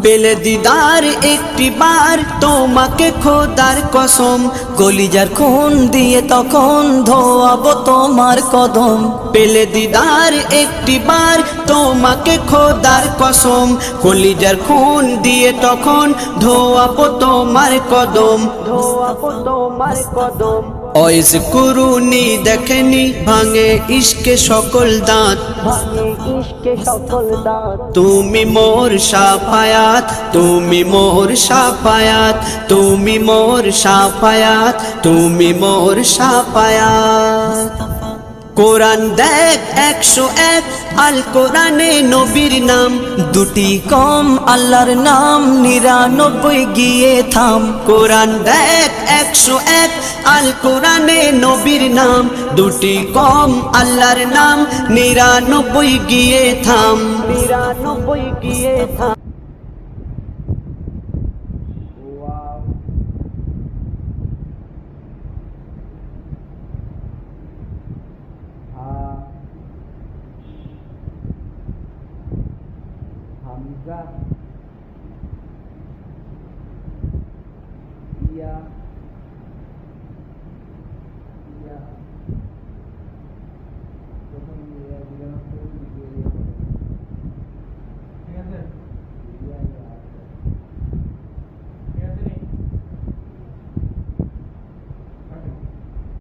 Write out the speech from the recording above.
পেলে দিদার একটি বার তোমাকে খোদার কসম, কলিজার খুন দিয়ে তখন ধোয়াবো তোমার কদম। পেলে দিদার একটি বার তোমাকে খোদার কসম, কলিজার খুন দিয়ে তখন ধোয়াবো তোমার কদম, ধোয়াবো তোমার কদম। ওয়াইজ কুরুনি দেখেনি ভাঙে ইশকে সকল দাঁত, ভাঙে ইশকে সকল দাঁত। তুমি মোর শাফায়াত, তুমি মোর শাফায়াত, তুমি মোর শাফায়াত, তুমি মোর শাফায়াত। কোরআন দেখ 101 আল কোরআনে নবীর নাম, দুটি কম আল্লাহর নাম 99 গিয়ে থাম। কোরআন দেখ 101 আল কোরআনে নবীর নাম, দুটি কম আল্লাহর নাম 99 গিয়ে থাম, 99 গিয়ে থাম। Hamzah, Iya.